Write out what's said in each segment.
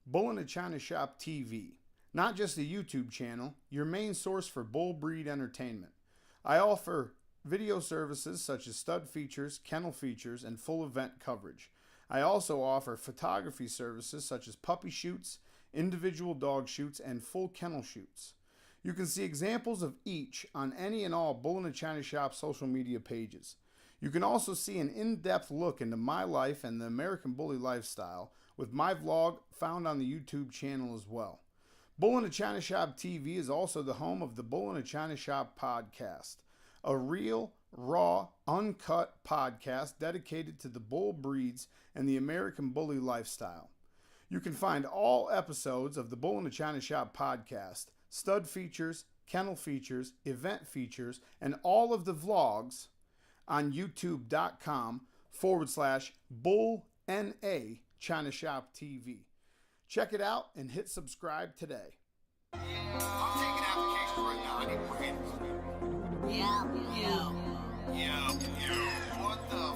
Bull-NA-ChinaShop TV. Not just a YouTube channel, your main source for bull breed entertainment. I offer video services such as stud features, kennel features, and full event coverage. I also offer photography services such as puppy shoots, individual dog shoots, and full kennel shoots. You can see examples of each on any and all Bull-NA-ChinaShop social media pages. You can also see an in-depth look into my life and the American Bully lifestyle with my vlog found on the YouTube channel as well. Bull-NA-ChinaShop TV is also the home of the Bull-NA-ChinaShop podcast, a real, raw, uncut podcast dedicated to the bull breeds and the American Bully lifestyle. You can find all episodes of the Bull-NA-ChinaShop podcast, stud features, kennel features, event features, and all of the vlogs on youtube.com/Bull-NA-ChinaShop TV. Check it out and hit subscribe today. I'm taking applications right now. I need more hands. What the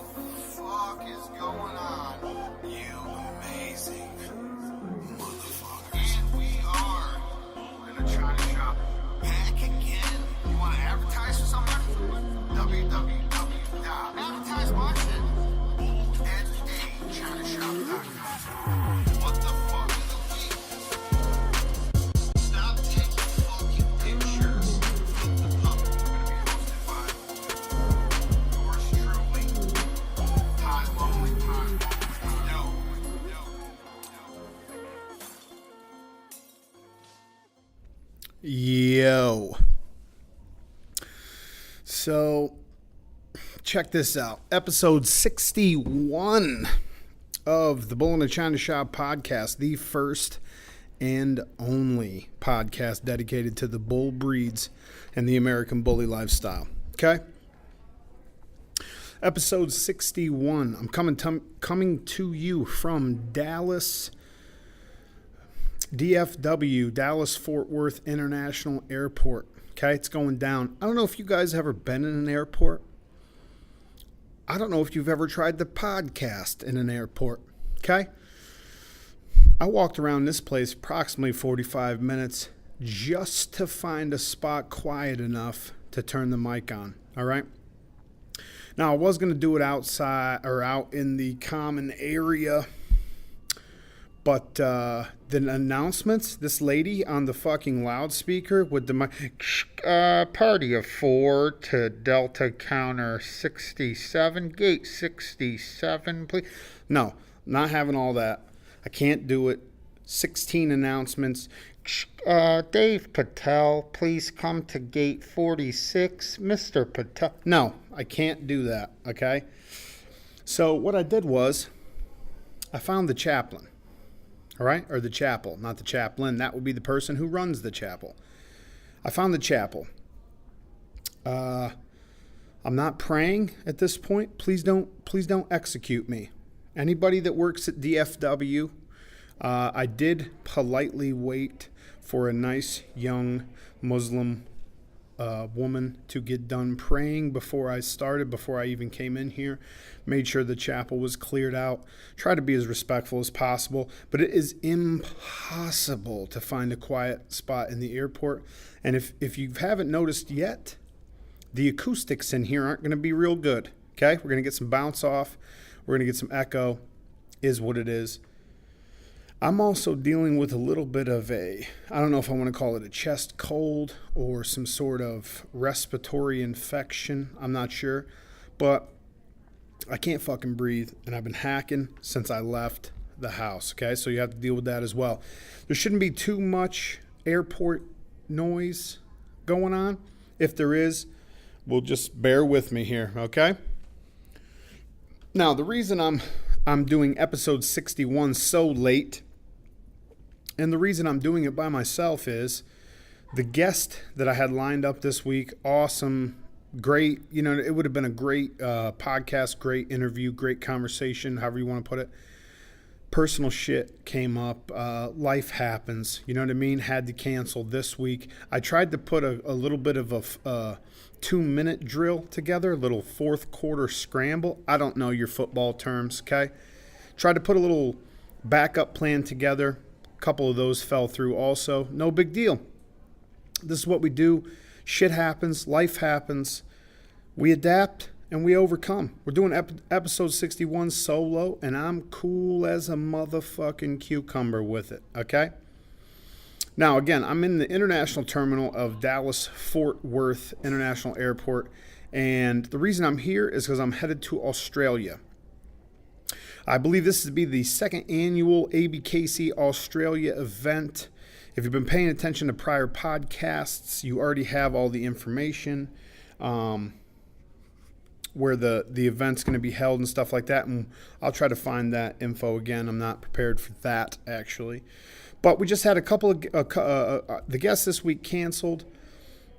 fuck is going on? You amazing motherfuckers. And we are in a China shop back again. You want to advertise for somewhere? www.advertise my shit. Bull-NA-ChinaShop.com. What the fuck is the week? Stop taking fucking pictures of the pup. We're gonna be hosted by yours truly, Ty Lonely Pine. Yo. Yo. So, check this out. Episode 61 of the Bull-NA-ChinaShop podcast, the first and only podcast dedicated to the bull breeds and the American Bully lifestyle. Okay? Episode 61. I'm coming to you from Dallas, DFW, Dallas Fort Worth International Airport. Okay, it's going down. I don't know if you guys ever been in an airport. I don't know if you've ever tried the podcast in an airport. Okay? I walked around this place approximately 45 minutes just to find a spot quiet enough to turn the mic on. All right? Now, I was going to do it outside or out in the common area. But the announcements, this lady on the fucking loudspeaker with the mic, party of 4 to Delta Counter 67, gate 67, please. No, not having all that. I can't do it. 16 announcements. Dave Patel, please come to gate 46. Mr. Patel. No, I can't do that, okay? So what I did was I found the chaplain. All right? Or the chapel, not the chaplain. That would be the person who runs the chapel. I found the chapel. I'm not praying at this point. Please don't execute me. Anybody that works at DFW, I did politely wait for a nice young Muslim woman to get done praying before I even came in here. Made sure the chapel was cleared out. Try to be as respectful as possible, but it is impossible to find a quiet spot in the airport. And if you haven't noticed yet, the acoustics in here aren't going to be real good. Okay? We're going to get some bounce off. We're going to get some echo. Is what it is. I'm also dealing with a little bit of I don't know if I want to call it a chest cold or some sort of respiratory infection. I'm not sure. But I can't fucking breathe, and I've been hacking since I left the house, okay? So you have to deal with that as well. There shouldn't be too much airport noise going on. If there is, we'll just bear with me here, okay? Now, the reason I'm doing episode 61 so late, and the reason I'm doing it by myself is the guest that I had lined up this week, awesome, great, it would have been a great podcast, great interview, great conversation, however you want to put it. Personal shit came up. Life happens. You know what I mean? Had to cancel this week. I tried to put a little bit of a 2-minute drill together, a little fourth quarter scramble. I don't know your football terms, okay? Tried to put a little backup plan together. couple of those fell through also. No big deal. This is what we do. Shit happens. Life happens. We adapt and we overcome. We're doing episode 61 solo, and I'm cool as a motherfucking cucumber with it, okay? Now, again, I'm in the international terminal of Dallas-Fort Worth International Airport, and the reason I'm here is because I'm headed to Australia. I believe this is to be the second annual ABKC Australia event. If you've been paying attention to prior podcasts, you already have all the information where the event's going to be held and stuff like that, and I'll try to find that info again. I'm not prepared for that, actually. But we just had a couple of the guests this week canceled.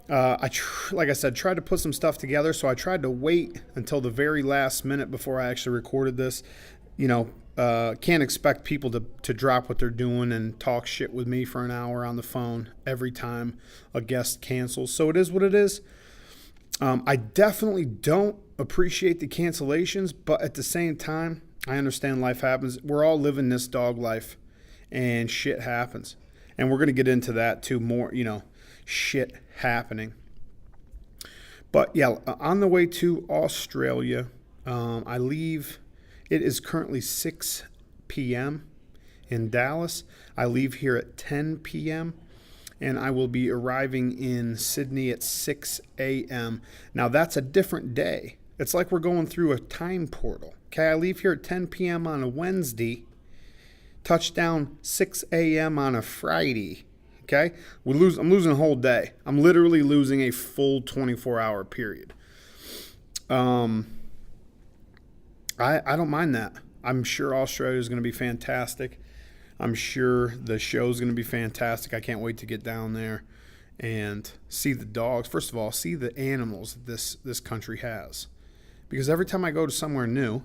Like I said, tried to put some stuff together, so I tried to wait until the very last minute before I actually recorded this. You know, can't expect people to drop what they're doing and talk shit with me for an hour on the phone every time a guest cancels. So it is what it is. I definitely don't appreciate the cancellations, but at the same time, I understand life happens. We're all living this dog life, and shit happens. And we're going to get into that too, more, you know, shit happening. But yeah, on the way to Australia, I leave. It is currently 6 p.m. in Dallas. I leave here at 10 p.m. and I will be arriving in Sydney at 6 a.m. Now, that's a different day. It's like we're going through a time portal. Okay, I leave here at 10 p.m. on a Wednesday, touchdown 6 a.m. on a Friday. Okay, I'm losing a whole day. I'm literally losing a full 24-hour period. I don't mind that. I'm sure Australia is going to be fantastic. I'm sure the show's going to be fantastic. I can't wait to get down there and see the dogs. First of all, see the animals that this country has. Because every time I go to somewhere new,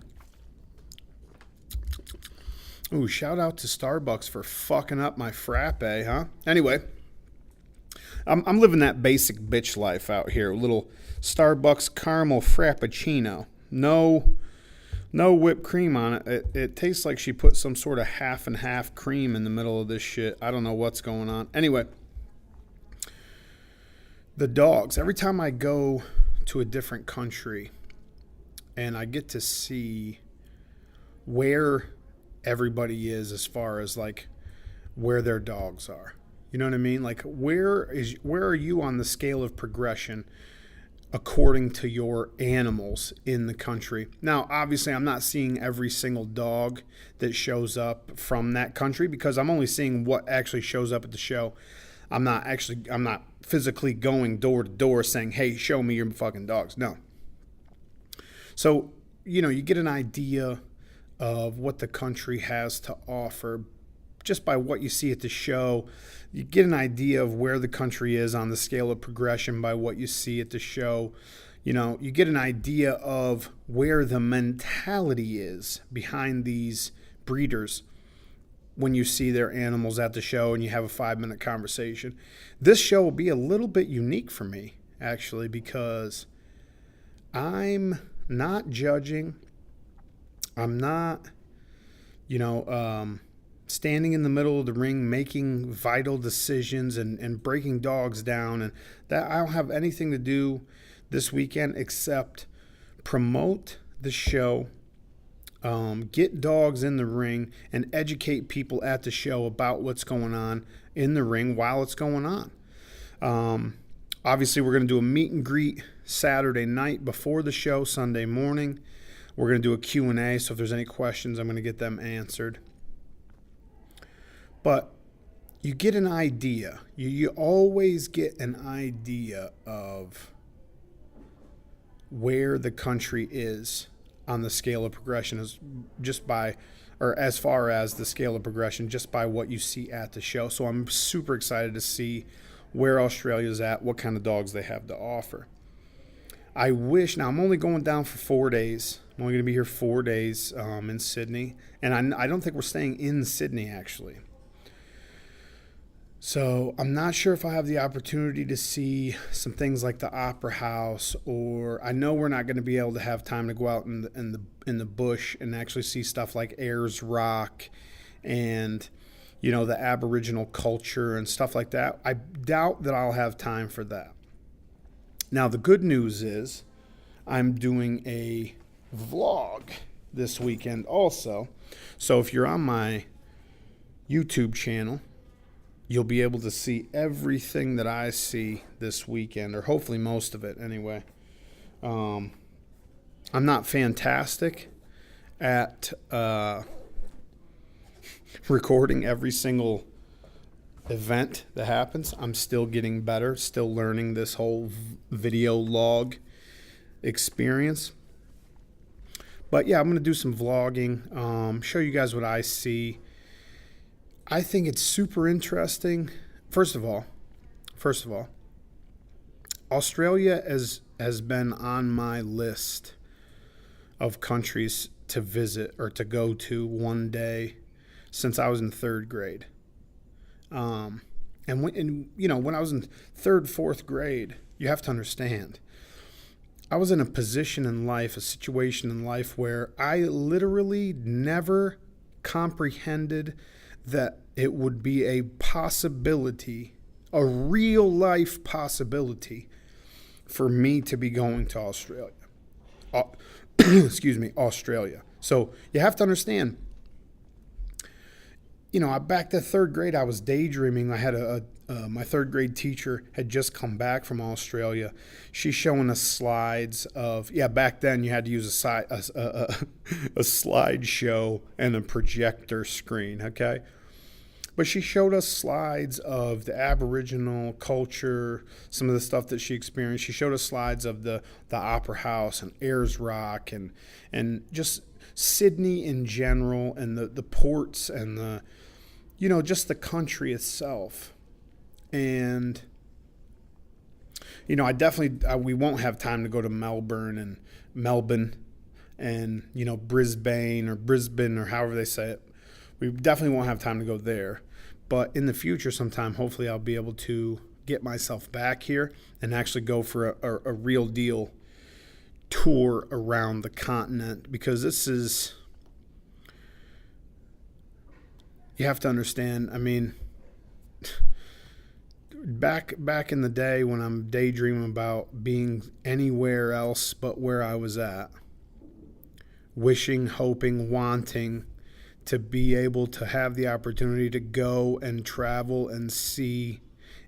ooh, shout out to Starbucks for fucking up my frappe, huh? Anyway, I'm living that basic bitch life out here. A little Starbucks caramel frappuccino. No whipped cream on it. It tastes like she put some sort of half and half cream in the middle of this shit. I don't know what's going on. Anyway, the dogs. Every time I go to a different country and I get to see where everybody is as far as like where their dogs are. You know what I mean? Like where are you on the scale of progression according to your animals in the country? Now, obviously, I'm not seeing every single dog that shows up from that country because I'm only seeing what actually shows up at the show. I'm not physically going door to door saying, "Hey, show me your fucking dogs." No. So, you know, you get an idea of what the country has to offer just by what you see at the show. You get an idea of where the country is on the scale of progression by what you see at the show. You know, you get an idea of where the mentality is behind these breeders when you see their animals at the show and you have a 5-minute conversation. This show will be a little bit unique for me, actually, because I'm not judging. I'm not, standing in the middle of the ring making vital decisions and breaking dogs down. And that I don't have anything to do this weekend except promote the show, get dogs in the ring, and educate people at the show about what's going on in the ring while it's going on. Obviously, we're going to do a meet and greet Saturday night before the show, Sunday morning. We're going to do a Q&A, so if there's any questions, I'm going to get them answered. But you get an idea. You always get an idea of where the country is on the scale of progression as far as the scale of progression, just by what you see at the show. So I'm super excited to see where Australia's at, what kind of dogs they have to offer. Now I'm only going down for 4 days. I'm only going to be here 4 days in Sydney. And I don't think we're staying in Sydney, actually. So I'm not sure if I have the opportunity to see some things like the Opera House, or I know we're not going to be able to have time to go out in the bush and actually see stuff like Ayers Rock and, the Aboriginal culture and stuff like that. I doubt that I'll have time for that. Now, the good news is I'm doing a vlog this weekend also. So if you're on my YouTube channel, you'll be able to see everything that I see this weekend, or hopefully most of it anyway. I'm not fantastic at recording every single event that happens. I'm still getting better, still learning this whole video log experience. But yeah, I'm going to do some vlogging, show you guys what I see. I think it's super interesting. First of all, Australia has been on my list of countries to visit or to go to one day since I was in third grade. And when I was in third, fourth grade, you have to understand, I was in a position in life, a situation in life where I literally never comprehended that it would be a possibility, a real life possibility, for me to be going to Australia. Australia. So you have to understand, back to third grade, I was daydreaming. I had my third grade teacher had just come back from Australia. She's showing us slides of, back then you had to use a slideshow and a projector screen, okay? But she showed us slides of the Aboriginal culture, some of the stuff that she experienced. She showed us slides of the Opera House and Ayers Rock and just Sydney in general, and the ports and just the country itself. And, I definitely, we won't have time to go to Melbourne and, Brisbane or however they say it. We definitely won't have time to go there. But in the future sometime, hopefully I'll be able to get myself back here and actually go for a real deal tour around the continent, because this is, you have to understand, I mean, back in the day when I'm daydreaming about being anywhere else but where I was at, wishing, hoping, wanting to be able to have the opportunity to go and travel and see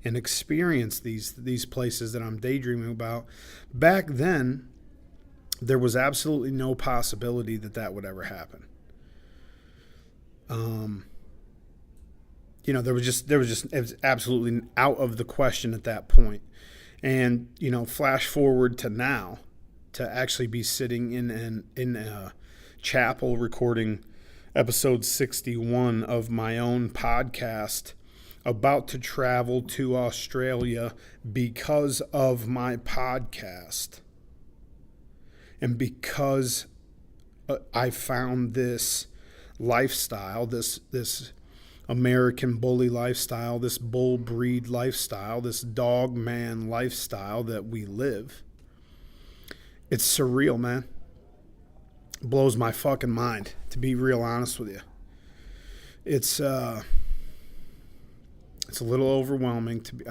and experience these places that I'm daydreaming about. Back then, there was absolutely no possibility that would ever happen. It was absolutely out of the question at that point. And, flash forward to now, to actually be sitting in a chapel recording episode 61 of my own podcast, about to travel to Australia because of my podcast. And because I found this lifestyle, this American bully lifestyle, this bull breed lifestyle, this dog man lifestyle that we live. It's surreal, man. It blows my fucking mind, to be real honest with you. It's a little overwhelming to be,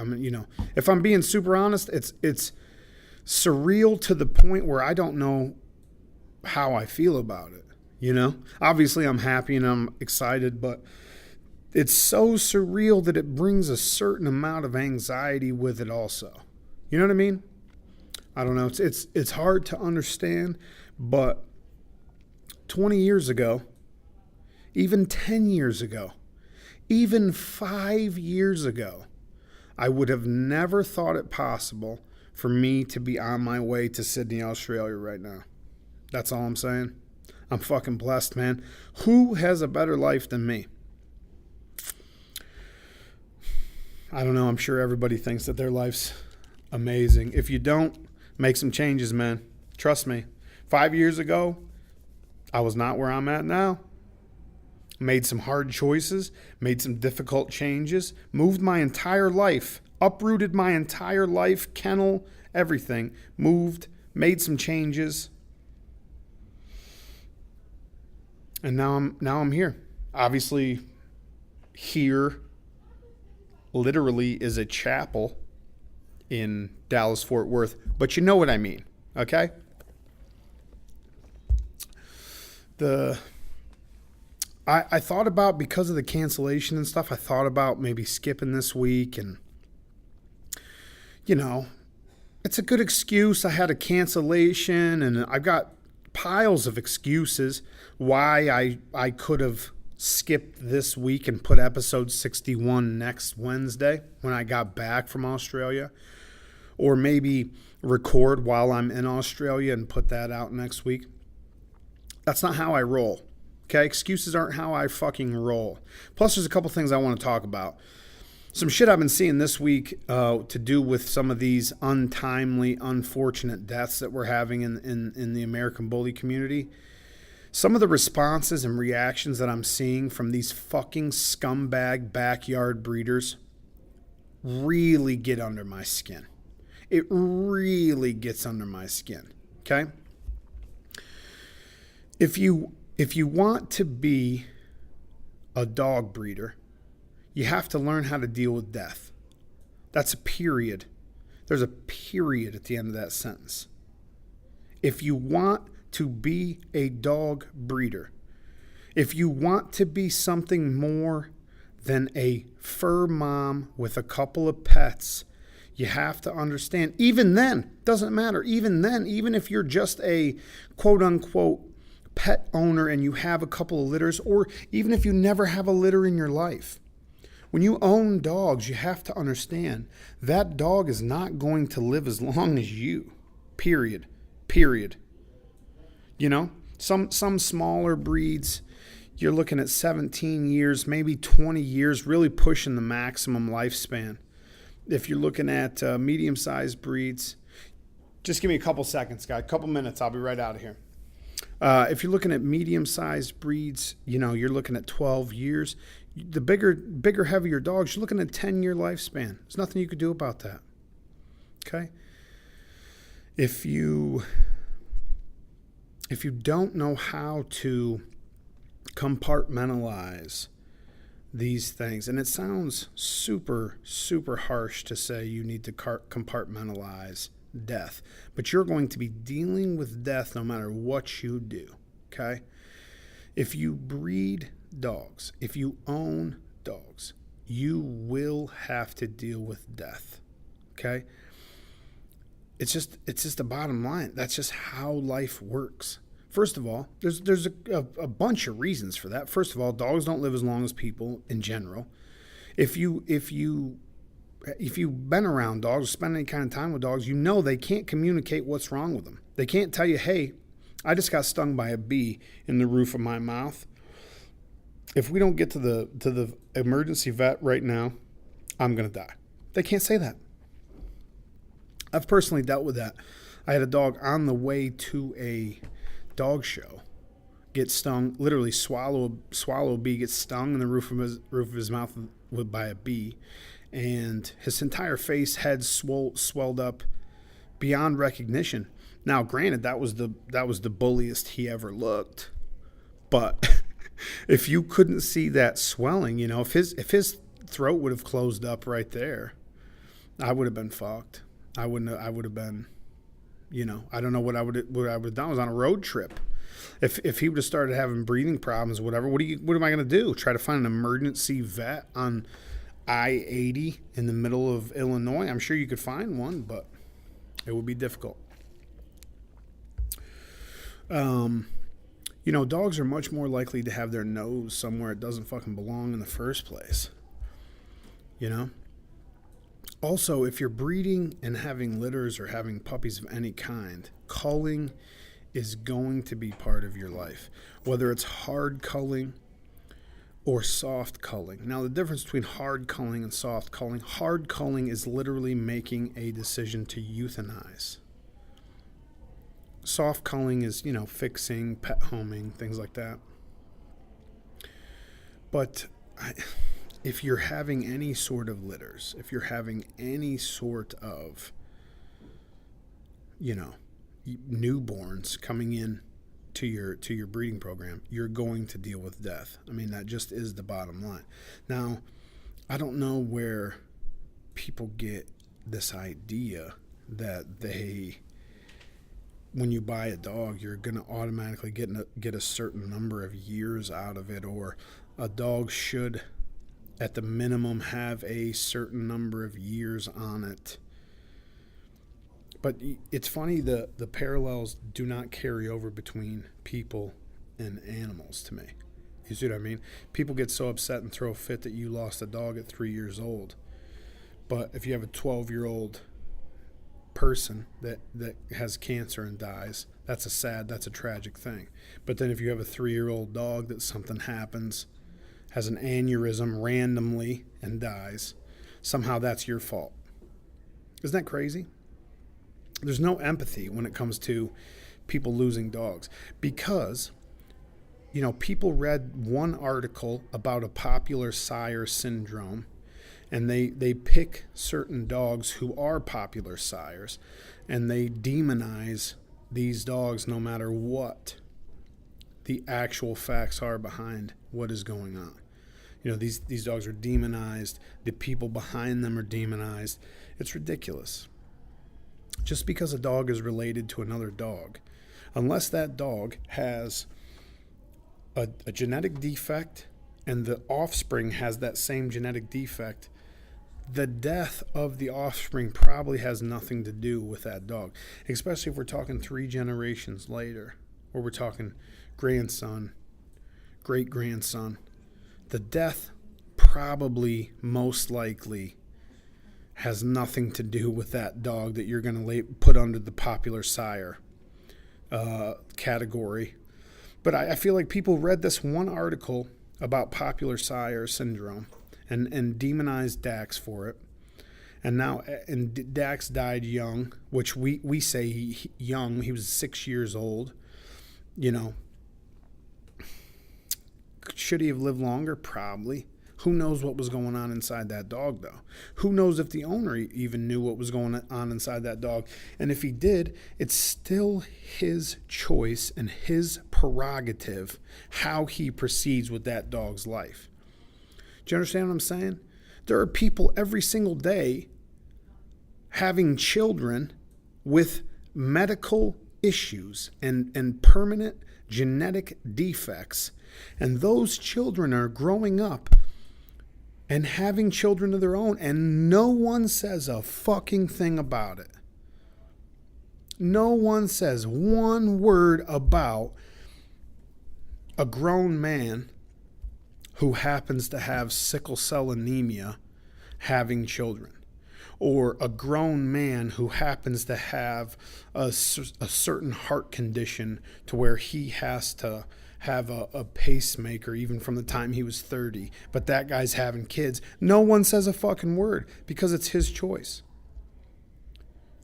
if I'm being super honest, it's surreal to the point where I don't know how I feel about it. Obviously I'm happy and I'm excited, but it's so surreal that it brings a certain amount of anxiety with it also. You know what I mean? I don't know. It's hard to understand, but 20 years ago, even 10 years ago, even 5 years ago, I would have never thought it possible for me to be on my way to Sydney, Australia right now. That's all I'm saying. I'm fucking blessed, man. Who has a better life than me? I don't know. I'm sure everybody thinks that their life's amazing. If you don't, make some changes, man. Trust me. 5 years ago, I was not where I'm at now. Made some hard choices, made some difficult changes, moved my entire life, uprooted my entire life, kennel, everything. Moved, made some changes. And now I'm here. Obviously, here literally is a chapel in Dallas, Fort Worth, but you know what I mean, okay? I thought about, because of the cancellation and stuff, I thought about maybe skipping this week, and, you know, it's a good excuse. I had a cancellation, and I've got piles of excuses why I could have skipped this week and put episode 61 next Wednesday when I got back from Australia, or maybe record while I'm in Australia and put that out next week. That's not how I roll. Okay, excuses aren't how I fucking roll. Plus, there's a couple things I want to talk about. Some shit I've been seeing this week to do with some of these untimely, unfortunate deaths that we're having in the American bully community. Some of the responses and reactions that I'm seeing from these fucking scumbag backyard breeders really get under my skin. It really gets under my skin, okay? If you want to be a dog breeder, you have to learn how to deal with death. That's a period. There's a period at the end of that sentence. If you want to be a dog breeder, if you want to be something more than a fur mom with a couple of pets, you have to understand, even then, doesn't matter, even then, even if you're just a quote-unquote pet owner and you have a couple of litters, or even if you never have a litter in your life, when you own dogs, you have to understand that dog is not going to live as long as you. Period. You know, some smaller breeds, you're looking at 17 years, maybe 20 years, really pushing the maximum lifespan. If you're looking at medium-sized breeds, just give me a couple seconds, guys, a couple minutes, I'll be right out of here. If you're looking at medium-sized breeds, you know, you're looking at 12 years. The bigger, heavier dogs, you're looking at 10-year lifespan. There's nothing you could do about that. Okay? If you don't know how to compartmentalize these things, and it sounds super, super harsh to say you need to compartmentalize death, but you're going to be dealing with death no matter what you do, okay? If you breed dogs, if you own dogs, you will have to deal with death, okay? It's just the bottom line. That's just how life works. First of all, there's a bunch of reasons for that. First of all, dogs don't live as long as people in general. If you've been around dogs, spend any kind of time with dogs, you know they can't communicate what's wrong with them. They can't tell you, hey, I just got stung by a bee in the roof of my mouth. If we don't get to the emergency vet right now, I'm going to die. They can't say that. I've personally dealt with that. I had a dog on the way to a dog show get stung, literally swallow a bee, get stung in the roof of his mouth by a bee, and his entire face, head swelled up beyond recognition. Now, granted, that was the bulliest he ever looked, but if you couldn't see that swelling, you know, if his throat would have closed up right there, I would have been fucked. I would have been, you know, I don't know what I would have done. I was on a road trip. If he would have started having breathing problems, whatever, what am I going to do? Try to find an emergency vet on I-80 in the middle of Illinois? I'm sure you could find one, but it would be difficult. You know, dogs are much more likely to have their nose somewhere it doesn't fucking belong in the first place. You know? Also, if you're breeding and having litters or having puppies of any kind, culling is going to be part of your life. Whether it's hard culling or soft culling. Now, the difference between hard culling and soft culling is literally making a decision to euthanize. Soft culling is, you know, fixing, pet homing, things like that. But if you're having any sort of litters, if you're having any sort of, you know, newborns coming in your breeding program, you're going to deal with death. I mean, that just is the bottom line. Now, I don't know where people get this idea that when you buy a dog, you're going to automatically get a certain number of years out of it, or a dog should, at the minimum, have a certain number of years on it. But it's funny, the parallels do not carry over between people and animals to me. You see what I mean? People get so upset and throw a fit that you lost a dog at 3 years old. But if you have a 12-year-old person that has cancer and dies, that's a tragic thing. But then if you have a 3-year-old dog that something happens, has an aneurysm randomly and dies, somehow that's your fault. Isn't that crazy? There's no empathy when it comes to people losing dogs, because, you know, people read one article about a popular sire syndrome, and they pick certain dogs who are popular sires, and they demonize these dogs no matter what the actual facts are behind what is going on. You know, these dogs are demonized. The people behind them are demonized. It's ridiculous. Just because a dog is related to another dog, unless that dog has a genetic defect and the offspring has that same genetic defect, the death of the offspring probably has nothing to do with that dog, especially if we're talking 3 generations later, or we're talking grandson, great-grandson. The death probably, most likely, has nothing to do with that dog that you're going to put under the popular sire category. But I feel like people read this one article about popular sire syndrome and demonized Dax for it. And now, and Dax died young, which we say young. He was 6 years old. You know, should he have lived longer? Probably. Who knows what was going on inside that dog, though? Who knows if the owner even knew what was going on inside that dog? And if he did, it's still his choice and his prerogative how he proceeds with that dog's life. Do you understand what I'm saying? There are people every single day having children with medical issues and permanent genetic defects, and those children are growing up and having children of their own, and no one says a fucking thing about it. No one says one word about a grown man who happens to have sickle cell anemia having children, or a grown man who happens to have a certain heart condition to where he has to have a pacemaker even from the time he was 30, but that guy's having kids. No one says a fucking word because it's his choice.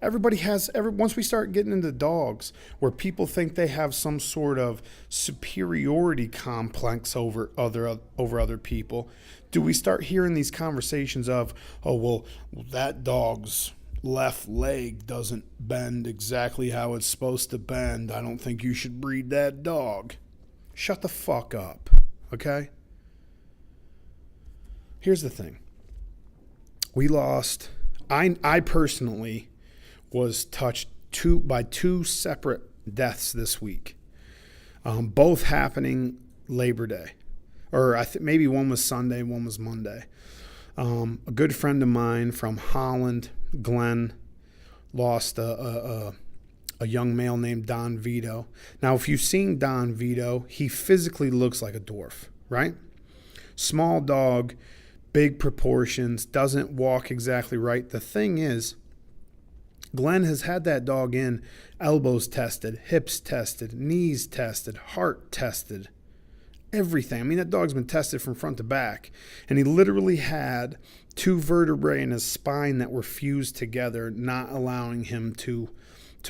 Once we start getting into dogs where people think they have some sort of superiority complex over other people, do we start hearing these conversations of, oh, well, that dog's left leg doesn't bend exactly how it's supposed to bend. I don't think you should breed that dog. Shut the fuck up, okay? Here's the thing. I personally was touched by two separate deaths this week, both happening Labor Day. Or maybe one was Sunday, one was Monday. A good friend of mine from Holland, Glenn, lost a young male named Don Vito. Now, if you've seen Don Vito, he physically looks like a dwarf, right? Small dog, big proportions, doesn't walk exactly right. The thing is, Glenn has had that dog in, elbows tested, hips tested, knees tested, heart tested, everything. I mean, that dog's been tested from front to back. And he literally had 2 vertebrae in his spine that were fused together, not allowing him to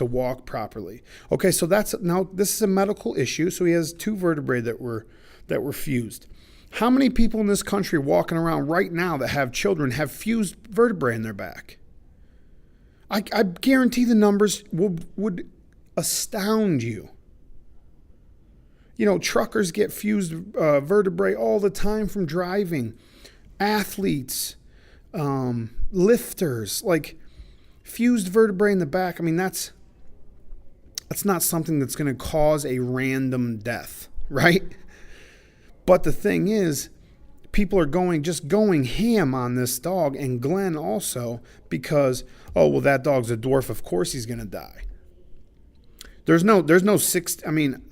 walk properly. Okay, so this is a medical issue. So he has 2 vertebrae that were fused. How many people in this country walking around right now that have children have fused vertebrae in their back? I guarantee the numbers would astound you. Truckers get fused vertebrae all the time from driving. Athletes, lifters, like fused vertebrae in the back. I mean, that's not something that's going to cause a random death, right? But the thing is, people are going ham on this dog, and Glenn also, because, oh, well, that dog's a dwarf. Of course he's going to die. There's no six. I mean,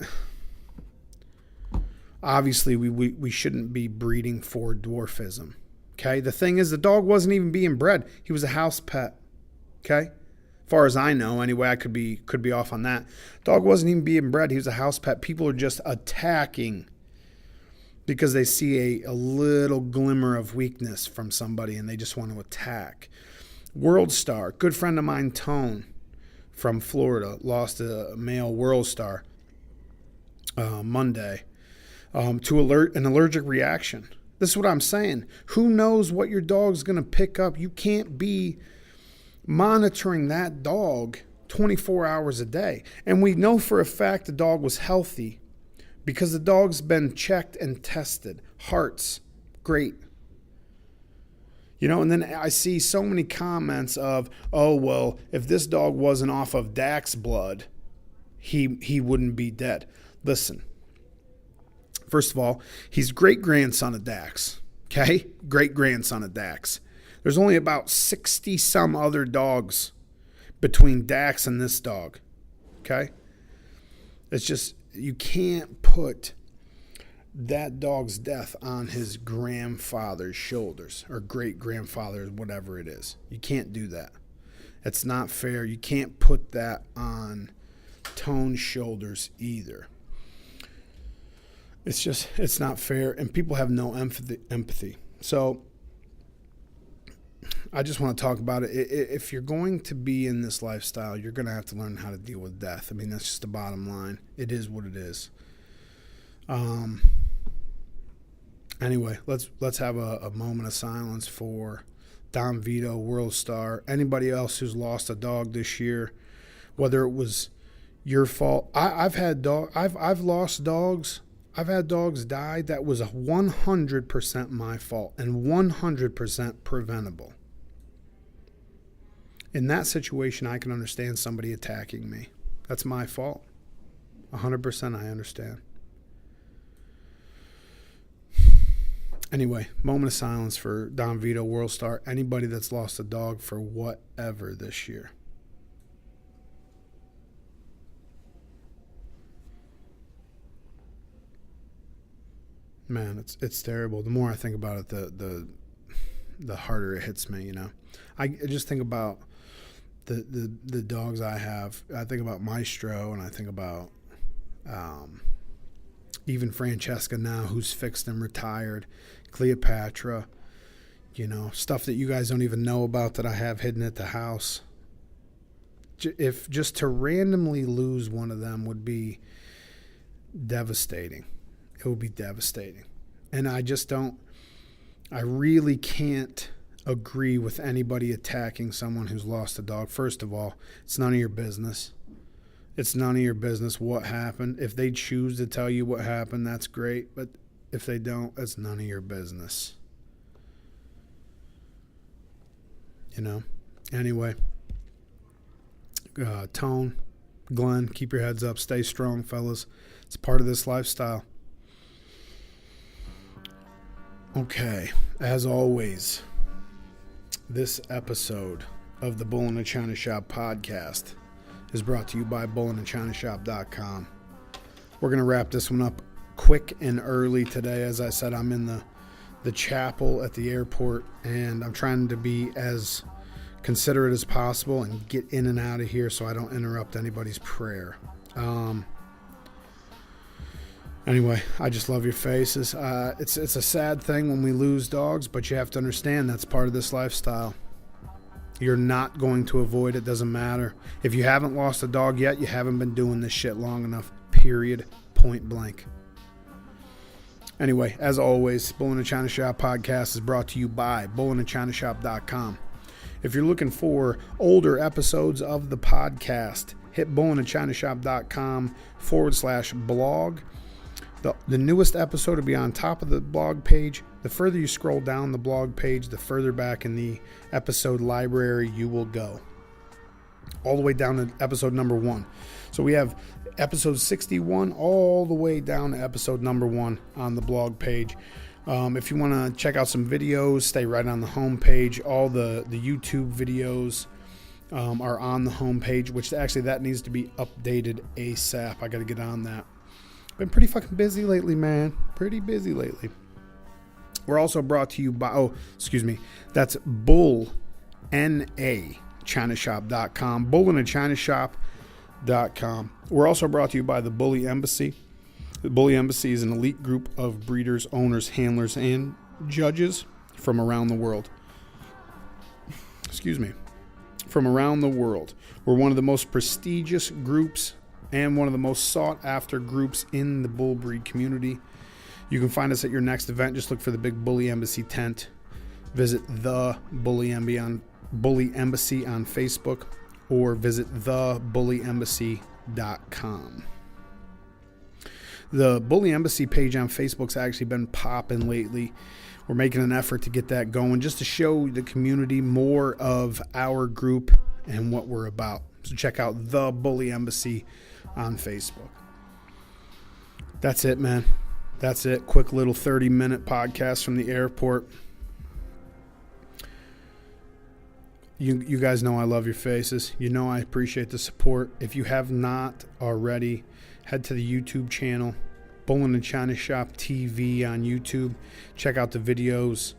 obviously we shouldn't be breeding for dwarfism. Okay. The thing is, the dog wasn't even being bred. He was a house pet. Okay. As far as I know, anyway, I could be off on that. Dog wasn't even being bred. He was a house pet. People are just attacking because they see a little glimmer of weakness from somebody and they just want to attack. World Star, good friend of mine, Tone, from Florida, lost a male World Star Monday to an allergic reaction. This is what I'm saying. Who knows what your dog's going to pick up? You can't be monitoring that dog 24 hours a day. And we know for a fact the dog was healthy because the dog's been checked and tested. Hearts, great. And then I see so many comments of, oh, well, if this dog wasn't off of Dak's blood, he wouldn't be dead. Listen, first of all, he's great-grandson of Dak's, okay? Great-grandson of Dak's. There's only about 60-some other dogs between Dak's and this dog, okay? It's just, you can't put that dog's death on his grandfather's shoulders or great-grandfather's, whatever it is. You can't do that. It's not fair. You can't put that on Tone's shoulders either. It's not fair, and people have no empathy. So I just want to talk about it. If you're going to be in this lifestyle, you're going to have to learn how to deal with death. I mean, that's just the bottom line. It is what it is. Anyway, let's have a moment of silence for Don Vito, World Star, anybody else who's lost a dog this year, whether it was your fault. I've lost dogs. I've had dogs die that was 100% my fault and 100% preventable. In that situation, I can understand somebody attacking me. That's my fault. 100% I understand. Anyway, moment of silence for Don Vito, World Star, anybody that's lost a dog for whatever this year. Man, it's terrible. The more I think about it, the harder it hits me, I just think about the dogs I have. I think about Maestro, and I think about even Francesca now, who's fixed and retired, Cleopatra, stuff that you guys don't even know about that I have hidden at the house. If just to randomly lose one of them would be devastating. It would be devastating. And I really can't agree with anybody attacking someone who's lost a dog. First of all, it's none of your business. It's none of your business what happened. If they choose to tell you what happened, that's great. But if they don't, it's none of your business. Anyway, Tone, Glenn, keep your heads up. Stay strong, fellas. It's part of this lifestyle. Okay, as always, this episode of the Bull-NA-ChinaShop podcast is brought to you by Bull-NA-ChinaShop.com. We're going to wrap this one up quick and early today. As I said, I'm in the chapel at the airport, and I'm trying to be as considerate as possible and get in and out of here so I don't interrupt anybody's prayer. Anyway, I just love your faces. It's a sad thing when we lose dogs, but you have to understand that's part of this lifestyle. You're not going to avoid it. Doesn't matter. If you haven't lost a dog yet, you haven't been doing this shit long enough. Period. Point blank. Anyway, as always, Bull-NA-China Shop podcast is brought to you by Bull-NA-ChinaShop.com. If you're looking for older episodes of the podcast, hit Bull-NA-ChinaShop.com /blog. The newest episode will be on top of the blog page. The further you scroll down the blog page, the further back in the episode library you will go. All the way down to episode number 1. So we have episode 61 all the way down to episode number 1 on the blog page. If you want to check out some videos, stay right on the home page. All the YouTube videos are on the home page, which actually that needs to be updated ASAP. I got to get on that. Been pretty fucking busy lately, man. Pretty busy lately. We're also brought to you by, that's Bull-NA-ChinaShop.com. Bull-NA-ChinaShop.com. We're also brought to you by the Bully Embassy. The Bully Embassy is an elite group of breeders, owners, handlers, and judges from around the world. From around the world. We're one of the most prestigious groups and one of the most sought-after groups in the bull breed community. You can find us at your next event. Just look for the big Bully Embassy tent. Visit the Bully Embassy on Facebook or visit thebullyembassy.com. The Bully Embassy page on Facebook's actually been popping lately. We're making an effort to get that going just to show the community more of our group and what we're about. So check out the Bully Embassy on Facebook. That's it, man. That's it. Quick little 30-minute podcast from the airport. You guys know I love your faces. You know I appreciate the support. If you have not already, head to the YouTube channel, Bull-NA-ChinaShop TV on YouTube. Check out the videos.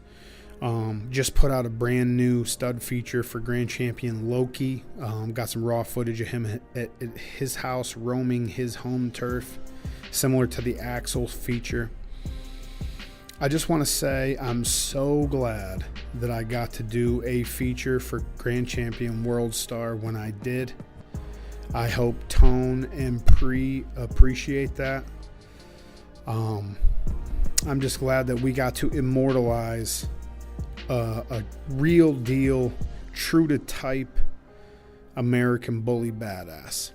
Just put out a brand new stud feature for Grand Champion Loki. Got some raw footage of him at his house roaming his home turf, similar to the Axel feature. I just want to say I'm so glad that I got to do a feature for Grand Champion World Star when I did. I hope Tone and Pre appreciate that. I'm just glad that we got to immortalize a real deal, true to type American bully badass.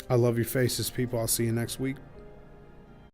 I love your faces, people. I'll see you next week.